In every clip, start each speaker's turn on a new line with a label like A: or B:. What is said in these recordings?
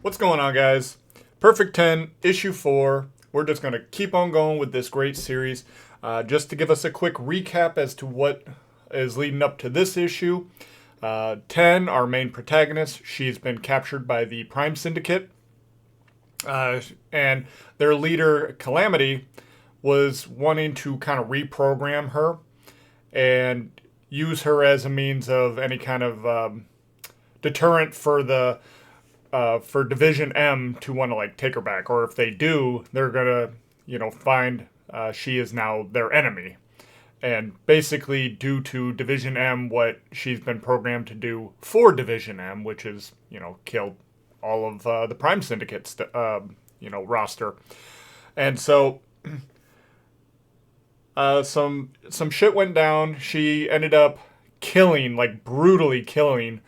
A: What's going on, guys? Perfect 10, issue 4. We're just going to keep on going with this great series. Just to give us a quick recap as to what is leading up to this issue. 10, our main protagonist, she's been captured by the Prime Syndicate. And their leader, Calamity, was wanting to kind of reprogram her and use her as a means of any kind of deterrent for Division M to want to like take her back, or if they do, they're gonna find she is now their enemy, and basically due to Division M, what she's been programmed to do for Division M, which is kill all of the Prime Syndicate's roster, and so. Some shit went down. She ended up brutally killing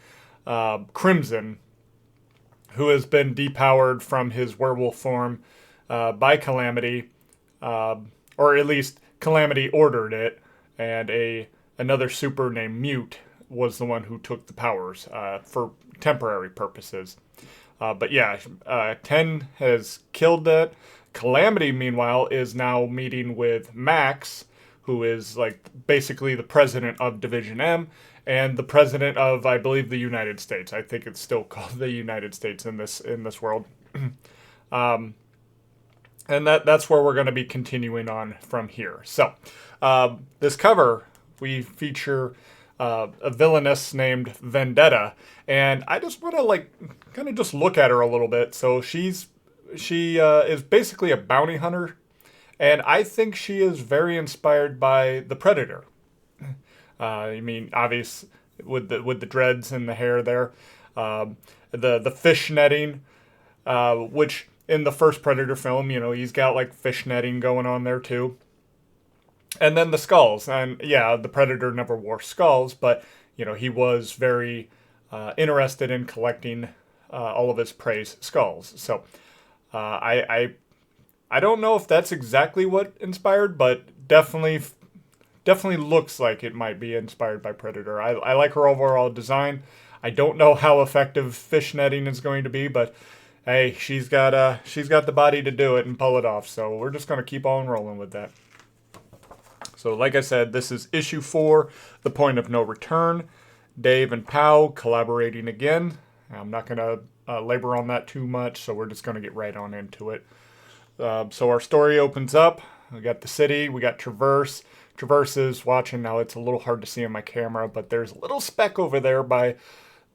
A: Crimson, who has been depowered from his werewolf form by Calamity, or at least Calamity ordered it, and another super named Mute was the one who took the powers for temporary purposes. But yeah, 10 has killed that. Calamity, meanwhile, is now meeting with Max, who is like basically the president of Division M and the president of, I believe, the United States. I think it's still called the United States in this world. And that's where we're going to be continuing on from here. So, this cover, we feature a villainess named Vendetta, and I just want to kind of just look at her a little bit. So she is basically a bounty hunter, and I think she is very inspired by the Predator. I mean, obvious with the dreads and the hair there, the fish netting, which in the first Predator film, he's got like fish netting going on there too. And then the skulls, and yeah, the Predator never wore skulls, but he was very interested in collecting all of his prey's skulls. So I don't know if that's exactly what inspired, but definitely looks like it might be inspired by Predator. I like her overall design. I don't know how effective fish netting is going to be, but hey, she's got the body to do it and pull it off. So we're just gonna keep on rolling with that. So like I said, this is issue 4, The Point of No Return. Dave and Pow collaborating again. I'm not gonna labor on that too much, so we're just gonna get right on into it. So our story opens up. We got the city. We got Traverse. Traverse is watching now. It's a little hard to see on my camera, but there's a little speck over there by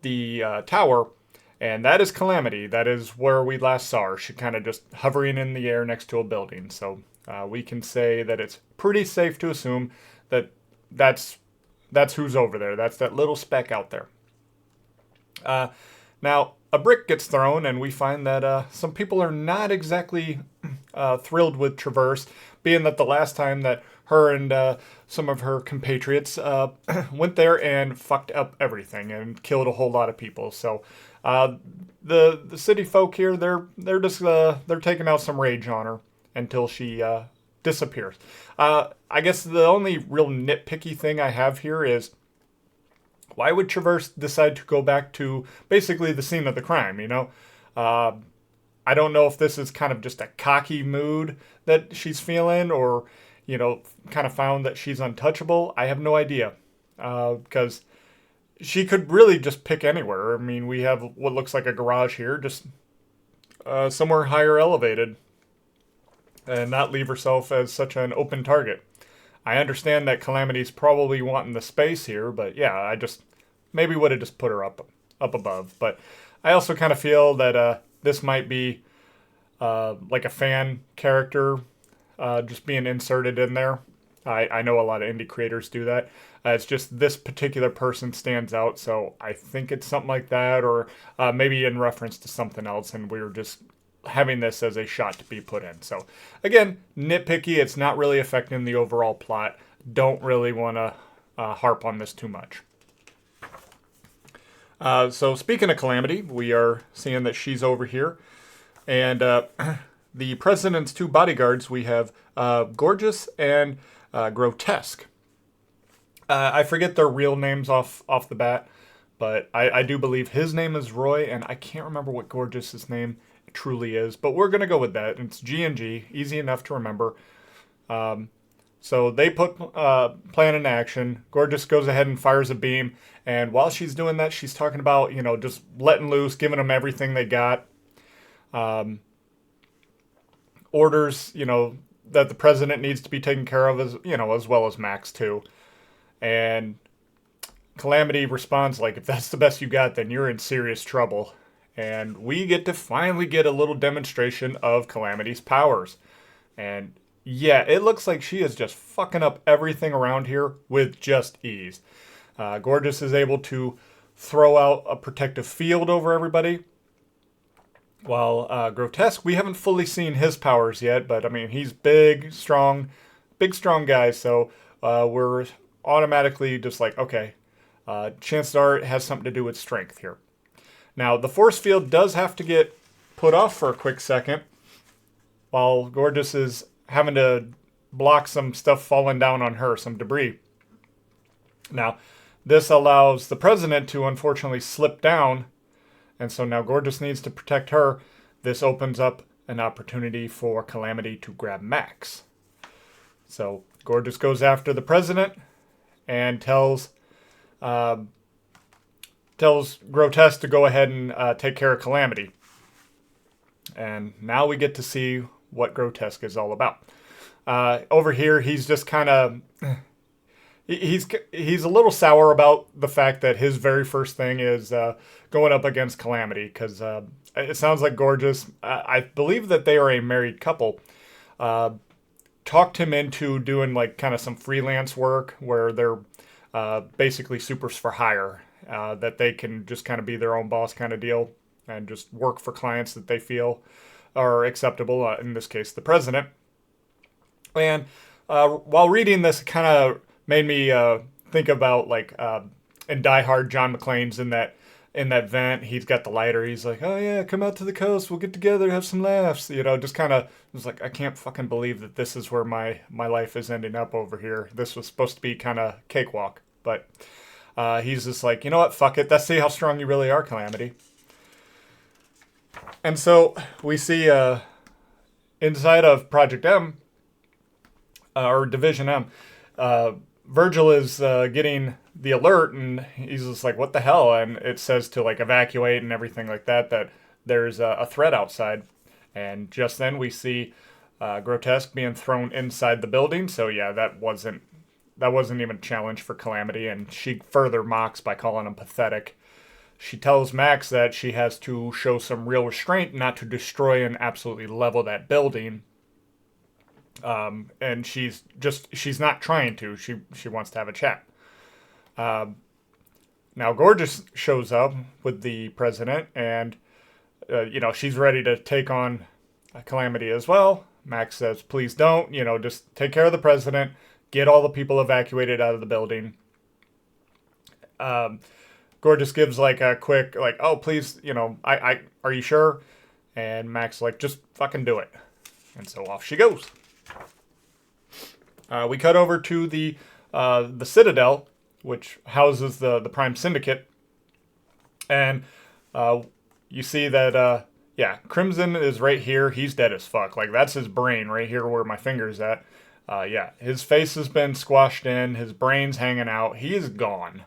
A: the tower, and that is Calamity. That is where we last saw her. She kind of just hovering in the air next to a building. So we can say that it's pretty safe to assume that that's who's over there. That's that little speck out there. Now, a brick gets thrown, and we find that some people are not exactly thrilled with Traverse, being that the last time that her and some of her compatriots went there and fucked up everything and killed a whole lot of people. So the city folk here, they're just they're taking out some rage on her until she disappears. I guess the only real nitpicky thing I have here is, why would Traverse decide to go back to basically the scene of the crime, I don't know if this is kind of just a cocky mood that she's feeling, or, kind of found that she's untouchable. I have no idea. Because she could really just pick anywhere. I mean, we have what looks like a garage here, just somewhere higher elevated, and not leave herself as such an open target. I understand that Calamity's probably wanting the space here, but yeah, I just maybe would have just put her up above. But I also kind of feel that this might be like a fan character just being inserted in there. I know a lot of indie creators do that. It's just this particular person stands out, so I think it's something like that, or maybe in reference to something else, and we're just having this as a shot to be put in. So again, nitpicky. It's not really affecting the overall plot. Don't really want to harp on this too much. So speaking of Calamity, we are seeing that she's over here, and the president's 2 bodyguards, we have Gorgeous and Grotesque. I forget their real names off the bat, but I do believe his name is Roy, and I can't remember what Gorgeous's name truly is, but we're gonna go with that. It's G&G, easy enough to remember. So they put plan in action. Gorgeous goes ahead and fires a beam, and while she's doing that, she's talking about just letting loose, giving them everything they got. Orders that the president needs to be taken care of as well as Max too, and Calamity responds like, if that's the best you got, then you're in serious trouble. And we get to finally get a little demonstration of Calamity's powers. And yeah, it looks like she is just fucking up everything around here with just ease. Gorgeous is able to throw out a protective field over everybody. While Grotesque, we haven't fully seen his powers yet, but I mean, he's big, strong guy, so we're automatically just like, okay, chances are it has something to do with strength here. Now, the force field does have to get put off for a quick second while Gorgeous is having to block some stuff falling down on her, some debris. Now, this allows the president to unfortunately slip down, and so now Gorgeous needs to protect her. This opens up an opportunity for Calamity to grab Max. So Gorgeous goes after the president and tells Grotesque to go ahead and take care of Calamity. And now we get to see what Grotesque is all about. Over here, he's just kind of... He's a little sour about the fact that his very first thing is going up against Calamity, because it sounds like Gorgeous, I believe that they are a married couple, talked him into doing like kind of some freelance work where they're basically supers for hire, that they can just kind of be their own boss kind of deal and just work for clients that they feel are acceptable, in this case the president. And while reading this, it kind of made me think about like in Die Hard, John McClane's in that vent. He's got the lighter. He's like, "Oh yeah, come out to the coast. We'll get together, have some laughs." Just kind of was like, I can't fucking believe that this is where my life is ending up over here. This was supposed to be kind of cakewalk, but he's just like, you know what? Fuck it. Let's see how strong you really are, Calamity. And so we see inside of Project M or Division M. Virgil is getting the alert, and he's just like, what the hell? And it says to like evacuate and everything like that there's a threat outside. And just then we see Grotesque being thrown inside the building. So yeah, that wasn't even a challenge for Calamity, and she further mocks by calling him pathetic. She tells Max that she has to show some real restraint not to destroy and absolutely level that building. And she's not trying to. She wants to have a chat. Now Gorgeous shows up with the president, and she's ready to take on Calamity as well. Max says, "Please don't. Just take care of the president. Get all the people evacuated out of the building." Gorgeous gives like a quick like, "Oh, please, I are you sure?" And Max like, "Just fucking do it." And so off she goes. We cut over to the Citadel, which houses the Prime Syndicate, and you see that Crimson is right here. He's dead as fuck. Like that's his brain right here where my finger's at. His face has been squashed in. His brain's hanging out. He is gone.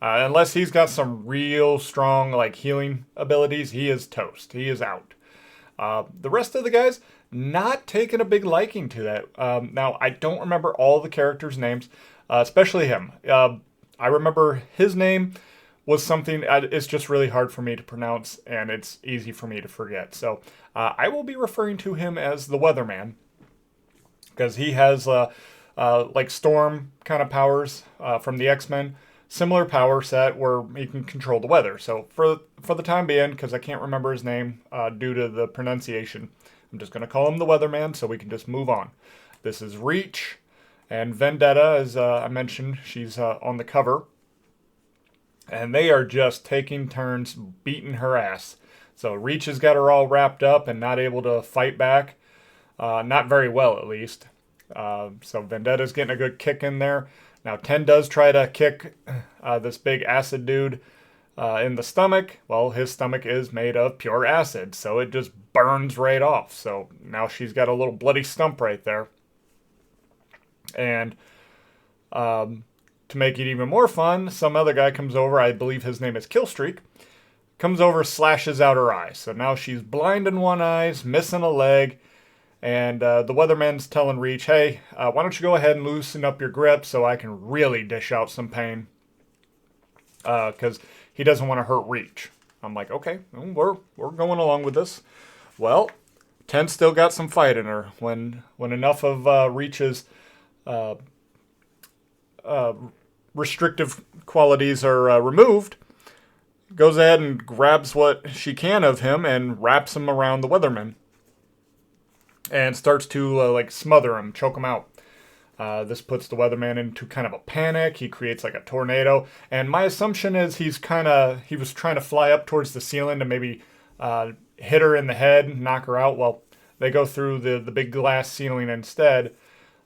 A: Unless he's got some real strong like healing abilities, he is toast. He is out. The rest of the guys not taking a big liking to that. Now, I don't remember all the characters' names, especially him. I remember his name was something, it's just really hard for me to pronounce, and it's easy for me to forget. So I will be referring to him as the Weatherman, because he has like Storm kind of powers from the X-Men. Similar power set where he can control the weather. So for the time being, because I can't remember his name due to the pronunciation, I'm just going to call him the Weatherman so we can just move on. This is Reach, and Vendetta, as I mentioned, she's on the cover. And they are just taking turns beating her ass. So Reach has got her all wrapped up and not able to fight back. Not very well, at least. So Vendetta's getting a good kick in there. Now, 10 does try to kick this big acid dude in the stomach. Well, his stomach is made of pure acid, so it just burns right off. So now she's got a little bloody stump right there. And to make it even more fun, some other guy comes over, I believe his name is Killstreak, comes over, slashes out her eye. So now she's blind in one eye, missing a leg, and the weatherman's telling Reach, hey, why don't you go ahead and loosen up your grip so I can really dish out some pain, because he doesn't want to hurt Reach. I'm like, okay, we're going along with this. Well, 10 still got some fight in her. When enough of Reach's restrictive qualities are removed, goes ahead and grabs what she can of him and wraps him around the weatherman and starts to like smother him, choke him out. This puts the weatherman into kind of a panic. He creates like a tornado, and my assumption is he was trying to fly up towards the ceiling to maybe hit her in the head, knock her out. Well, they go through the big glass ceiling instead,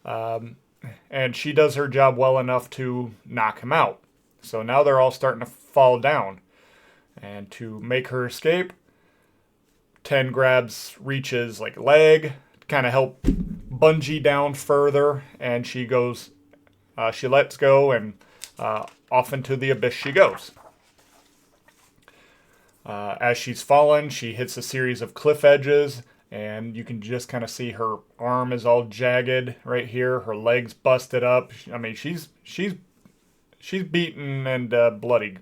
A: and she does her job well enough to knock him out. So now they're all starting to fall down, and to make her escape, 10 grabs Reach's like leg, kind of help bungee down further, and she goes, she lets go, and off into the abyss she goes. As she's fallen, she hits a series of cliff edges, and you can just kind of see her arm is all jagged right here, her legs busted up. I mean, she's beaten and bloodied.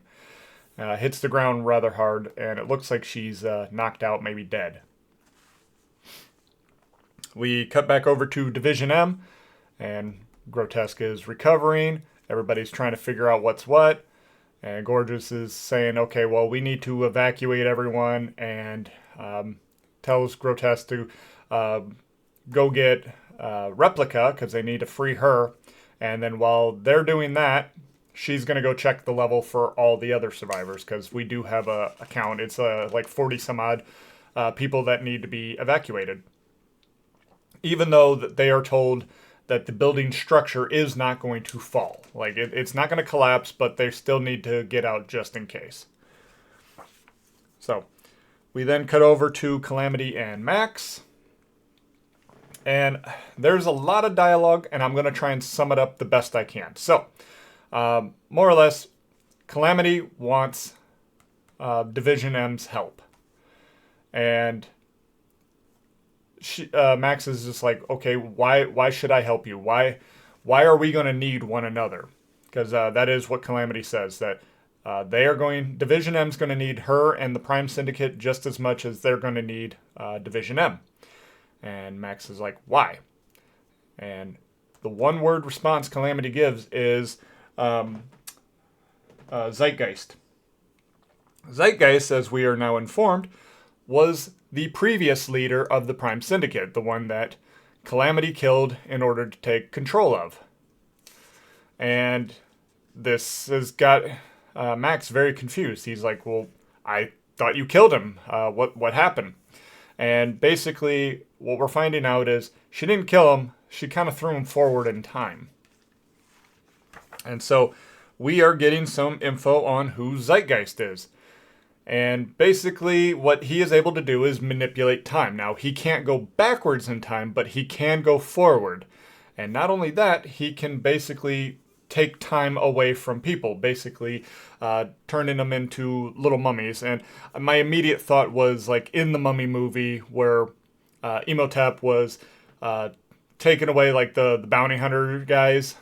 A: Hits the ground rather hard, and it looks like she's knocked out, maybe dead. We cut back over to Division M, and Grotesque is recovering. Everybody's trying to figure out what's what. And Gorgeous is saying, okay, well, we need to evacuate everyone, and tells Grotesque to go get Replica, because they need to free her. And then while they're doing that, she's going to go check the level for all the other survivors, because we do have a count. It's like 40 some odd people that need to be evacuated. Even though they are told that the building structure is not going to fall. Like, it's not going to collapse, but they still need to get out just in case. So, we then cut over to Calamity and Max. And there's a lot of dialogue, and I'm going to try and sum it up the best I can. So, more or less, Calamity wants Division M's help. And Max is just like, okay, why should I help you? Why are we going to need one another? Because that is what Calamity says, that Division M's going to need her and the Prime Syndicate just as much as they're going to need Division M. And Max is like, why? And the one-word response Calamity gives is Zeitgeist. Zeitgeist, as we are now informed, was the previous leader of the Prime Syndicate, the one that Calamity killed in order to take control of. And this has got Max very confused. He's like, well, I thought you killed him. What happened? And basically, what we're finding out is she didn't kill him. She kind of threw him forward in time. And so we are getting some info on who Zeitgeist is. And basically, what he is able to do is manipulate time. Now, he can't go backwards in time, but he can go forward. And not only that, he can basically take time away from people, basically turning them into little mummies. And my immediate thought was like in the Mummy movie where Imhotep was taking away like the bounty hunter guys,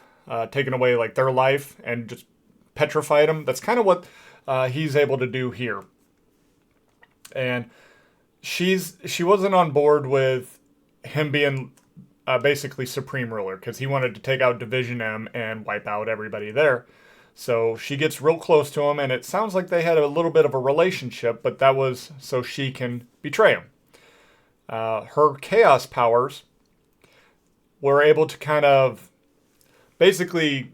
A: taking away like their life and just petrified them. That's kind of what he's able to do here. And she wasn't on board with him being basically supreme ruler, because he wanted to take out Division M and wipe out everybody there. So she gets real close to him, and it sounds like they had a little bit of a relationship, but that was so she can betray him. Her chaos powers were able to kind of basically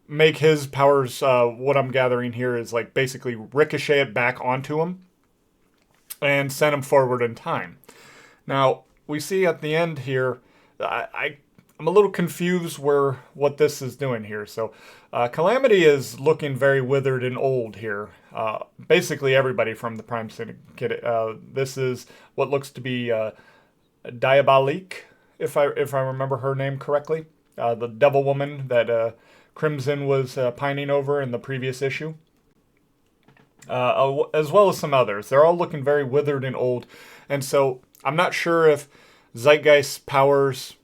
A: make his powers, what I'm gathering here is like basically ricochet it back onto him and send him forward in time. Now, we see at the end here, I'm a little confused what this is doing here. So, Calamity is looking very withered and old here. Basically, everybody from the Prime Syndicate. This is what looks to be Diabolique, if I remember her name correctly. The Devil Woman that Crimson was pining over in the previous issue. As well as some others. They're all looking very withered and old. And so I'm not sure if Zeitgeist's powers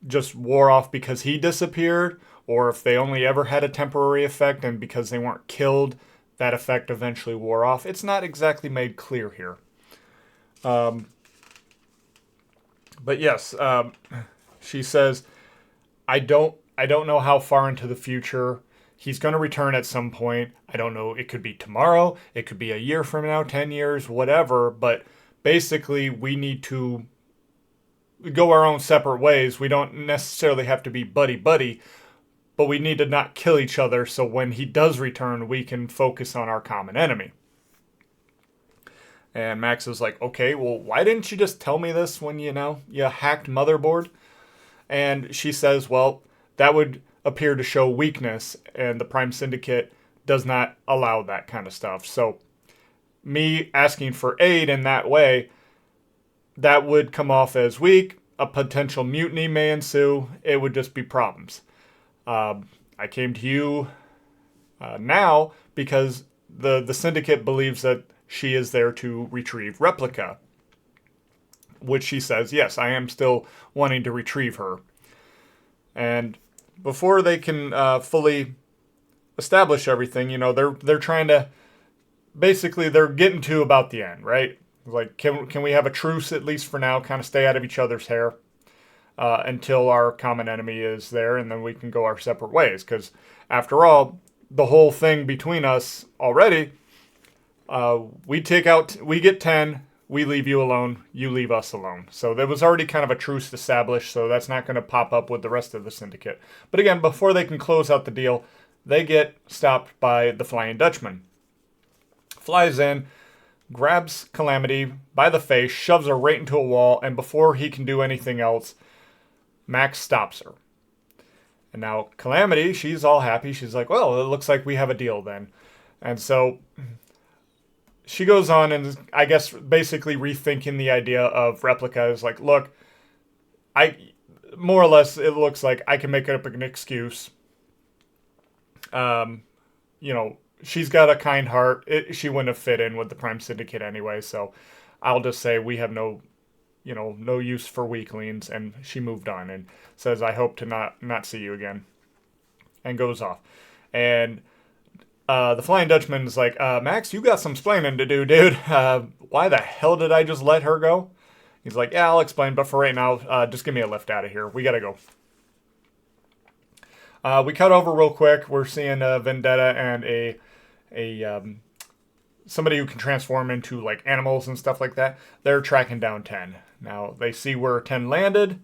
A: just wore off because he disappeared, or if they only ever had a temporary effect, and because they weren't killed, that effect eventually wore off. It's not exactly made clear here. But yes, she says, I don't know how far into the future he's going to return at some point. I don't know. It could be tomorrow. It could be a year from now, 10 years, whatever. But basically, we need to go our own separate ways. We don't necessarily have to be buddy-buddy, but we need to not kill each other so when he does return, we can focus on our common enemy. And Max is like, okay, well, why didn't you just tell me this when, you hacked Motherboard? And she says, well, that would appear to show weakness, and the Prime Syndicate does not allow that kind of stuff. So me asking for aid in that way, that would come off as weak. A potential mutiny may ensue. It would just be problems. I came to you now because the Syndicate believes that she is there to retrieve Replica, which she says, yes, I am still wanting to retrieve her. And before they can fully establish everything, they're trying to, basically they're getting to about the end, right? Like, can we have a truce at least for now, kind of stay out of each other's hair until our common enemy is there, and then we can go our separate ways. Because after all, the whole thing between us already, we get 10, we leave you alone, you leave us alone. So there was already kind of a truce established, so that's not going to pop up with the rest of the Syndicate. But again, before they can close out the deal, they get stopped by the Flying Dutchman. Flies in, grabs Calamity by the face, shoves her right into a wall, and before he can do anything else, Max stops her. And now Calamity, she's all happy. She's like, well, it looks like we have a deal then. And so she goes on and I guess basically rethinking the idea of Replica is like, look, more or less it looks like I can make up an excuse. She's got a kind heart. She wouldn't have fit in with the Prime Syndicate anyway, so I'll just say we have no use for weaklings, and she moved on and says, I hope to not see you again, and goes off. And the Flying Dutchman's like, Max, you got some explaining to do, dude. Why the hell did I just let her go? He's like, yeah, I'll explain, but for right now, just give me a lift out of here. We gotta go. We cut over real quick. We're seeing Vendetta and a somebody who can transform into like animals and stuff like that. They're tracking down 10. Now they see where 10 landed,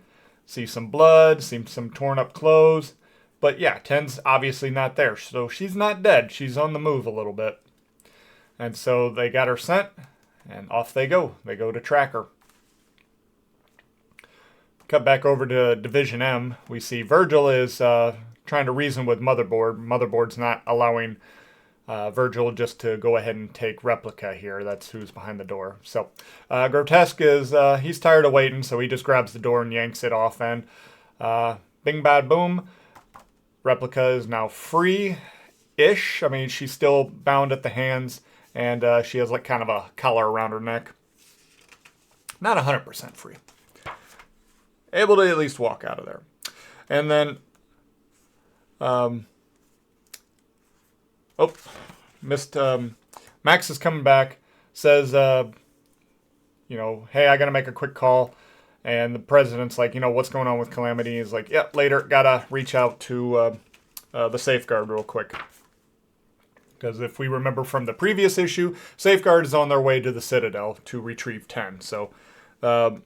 A: see some blood, see some torn up clothes, but yeah, 10's obviously not there. So she's not dead. She's on the move a little bit. And so they got her sent, and off they go. They go to track her. Cut back over to Division M. We see Virgil is trying to reason with Motherboard. Motherboard's not allowing Virgil just to go ahead and take Replica here. That's who's behind the door. So Grotesque is, he's tired of waiting, so he just grabs the door and yanks it off. And bing, bad, boom. Replica is now free-ish. I mean, she's still bound at the hands, and she has like kind of a collar around her neck. Not 100% free. Able to at least walk out of there. And then Max is coming back, says, hey, I gotta make a quick call. And the president's like, what's going on with Calamity? He's like, yep, later, gotta reach out to the Safeguard real quick. Because if we remember from the previous issue, Safeguard is on their way to the Citadel to retrieve 10. So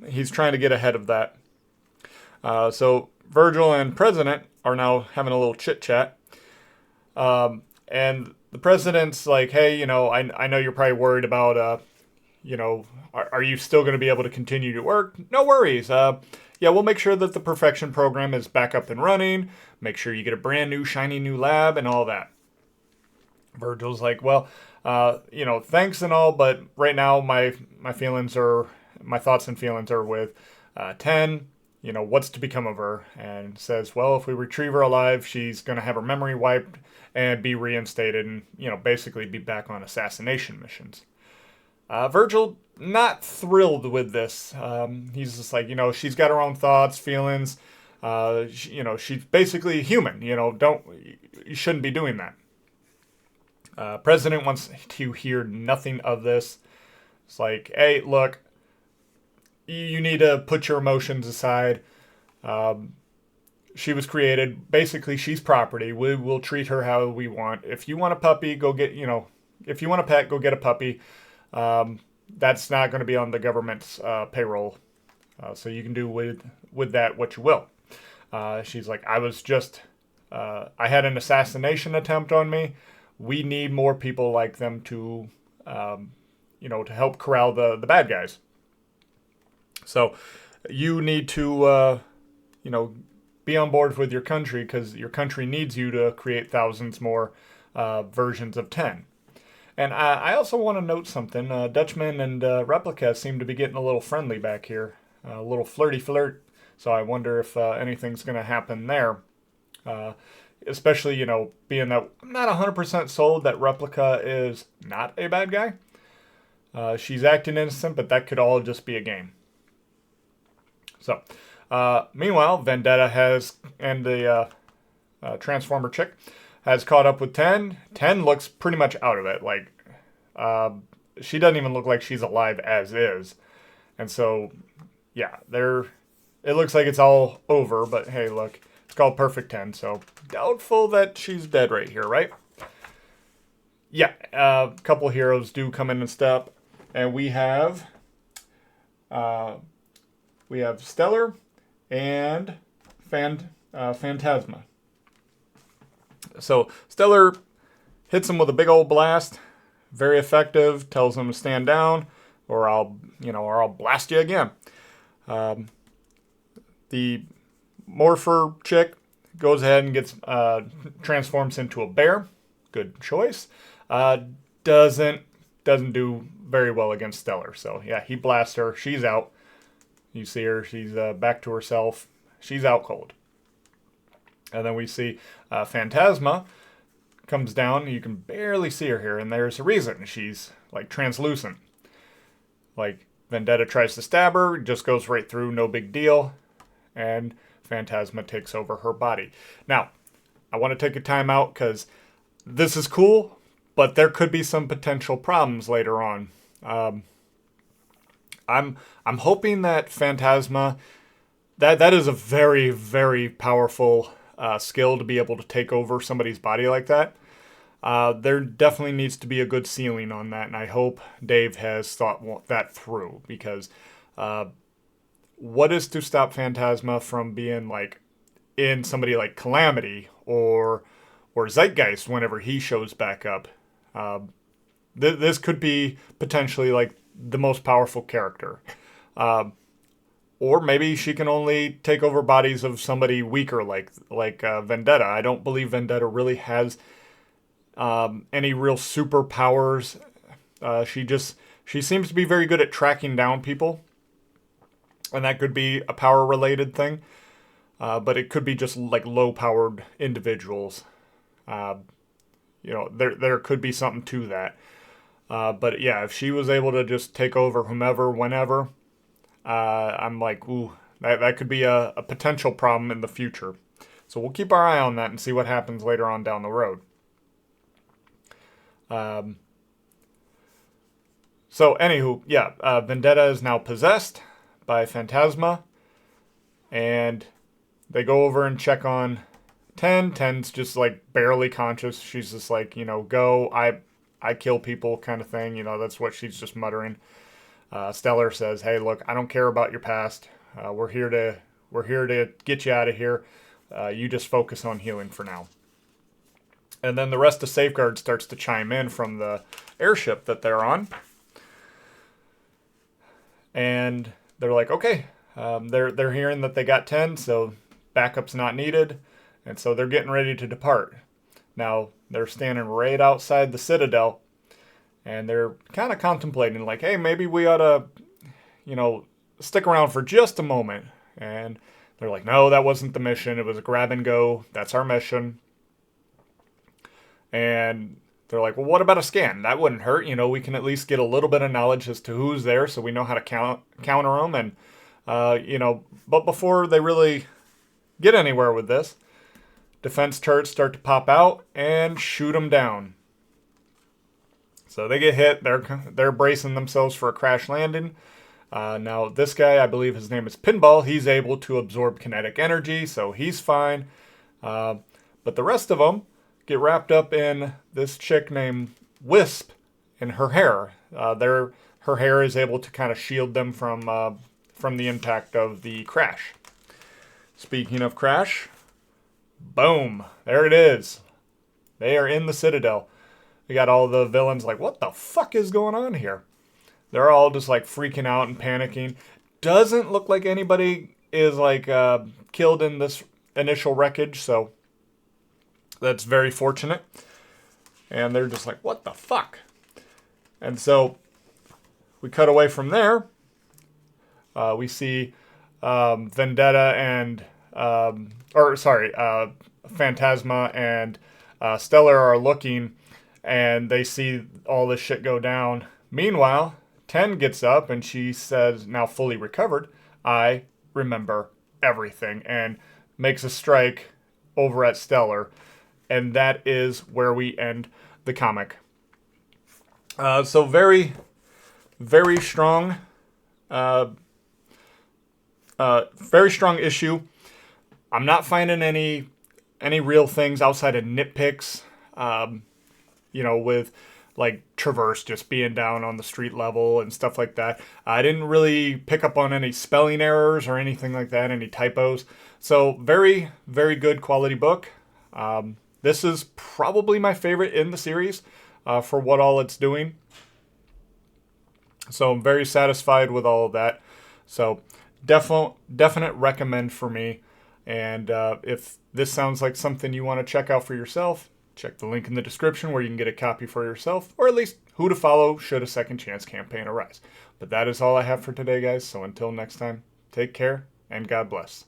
A: he's trying to get ahead of that. So Virgil and President are now having a little chit-chat. And the president's like, hey, I know you're probably worried about, are you still going to be able to continue to work? No worries. yeah, we'll make sure that the perfection program is back up and running. Make sure you get a brand new, shiny new lab and all that. Virgil's like, well, thanks and all, but right now my thoughts and feelings are with 10. What's to become of her? And says, well, if we retrieve her alive, she's going to have her memory wiped and be reinstated and, basically be back on assassination missions. Virgil, not thrilled with this. He's just like, she's got her own thoughts, feelings. She's basically human. You shouldn't be doing that. President wants to hear nothing of this. It's like, hey, look, you need to put your emotions aside. She was created. Basically, she's property. We will treat her how we want. If you want a puppy, go get, if you want a pet, go get a puppy. That's not going to be on the government's payroll. So you can do with that what you will. She's like, I had an assassination attempt on me. We need more people like them to help corral the bad guys. So you need to, be on board with your country because your country needs you to create thousands more versions of 10. And I also want to note something. Dutchman and Replica seem to be getting a little friendly back here. A little flirty flirt. So I wonder if anything's going to happen there. Especially, being that I'm not 100% sold that Replica is not a bad guy. She's acting innocent, but that could all just be a game. So, meanwhile, Vendetta and the Transformer chick has caught up with 10. 10 looks pretty much out of it. Like, she doesn't even look like she's alive as is. And so, yeah, it looks like it's all over, but hey, look. It's called Perfect 10, so doubtful that she's dead right here, right? Yeah, a couple heroes do come in and step, and we have Stellar and Phantasma. So Stellar hits him with a big old blast, very effective. Tells him to stand down, or I'll blast you again. The Morpher chick goes ahead and gets transforms into a bear. Good choice. Doesn't do very well against Stellar. So yeah, he blasts her. She's out. You see her. She's back to herself. She's out cold. And then we see Phantasma comes down. You can barely see her here, and there's a reason. She's like translucent. Like Vendetta tries to stab her, just goes right through, no big deal. And Phantasma takes over her body. Now, I want to take a time out because this is cool, but there could be some potential problems later on. I'm hoping that Phantasma, that is a very, very powerful skill to be able to take over somebody's body like that. There definitely needs to be a good ceiling on that, and I hope Dave has thought that through because what is to stop Phantasma from being like in somebody like Calamity or Zeitgeist whenever he shows back up? This could be potentially like the most powerful character. Or maybe she can only take over bodies of somebody weaker like Vendetta. I don't believe Vendetta really has any real superpowers. She seems to be very good at tracking down people. And that could be a power-related thing. But it could be just like low-powered individuals. There could be something to that. But yeah, if she was able to just take over whomever, whenever, I'm like, ooh, that could be a potential problem in the future. So we'll keep our eye on that and see what happens later on down the road. So anywho, yeah, Vendetta is now possessed by Phantasma, and they go over and check on 10. 10's just like barely conscious. She's just like, go, I kill people kind of thing. That's what she's just muttering. Stellar says, hey, look, I don't care about your past. We're here to get you out of here. You just focus on healing for now. And then the rest of Safeguard starts to chime in from the airship that they're on. And they're like, okay, They're hearing that they got 10, so backup's not needed, and so they're getting ready to depart. Now they're standing right outside the citadel, and they're kind of contemplating, like, hey, maybe we ought to, stick around for just a moment. And they're like, no, that wasn't the mission. It was a grab and go. That's our mission. And they're like, well, what about a scan? That wouldn't hurt. We can at least get a little bit of knowledge as to who's there, so we know how to counter them. And but before they really get anywhere with this, defense turrets start to pop out and shoot them down. So they get hit. They're bracing themselves for a crash landing. Now this guy, I believe his name is Pinball. He's able to absorb kinetic energy, so he's fine. But the rest of them get wrapped up in this chick named Wisp and her hair. Her hair is able to kind of shield them from the impact of the crash. Speaking of crash, boom, there it is. They are in the Citadel. We got all the villains like, what the fuck is going on here? They're all just like freaking out and panicking. Doesn't look like anybody is like killed in this initial wreckage, so that's very fortunate. And they're just like, what the fuck? And so we cut away from there. We see Vendetta and Phantasma and Stellar are looking, and they see all this shit go down. Meanwhile, 10 gets up and she says, now fully recovered, I remember everything, and makes a strike over at Stellar. And that is where we end the comic. So very, very strong, very strong issue. I'm not finding any real things outside of nitpicks, with like Traverse just being down on the street level and stuff like that. I didn't really pick up on any spelling errors or anything like that, any typos. So very, very good quality book. This is probably my favorite in the series for what all it's doing. So I'm very satisfied with all of that. So definite recommend for me. And if this sounds like something you want to check out for yourself, check the link in the description where you can get a copy for yourself, or at least who to follow should a second chance campaign arise. But that is all I have for today, guys. So until next time, take care and God bless.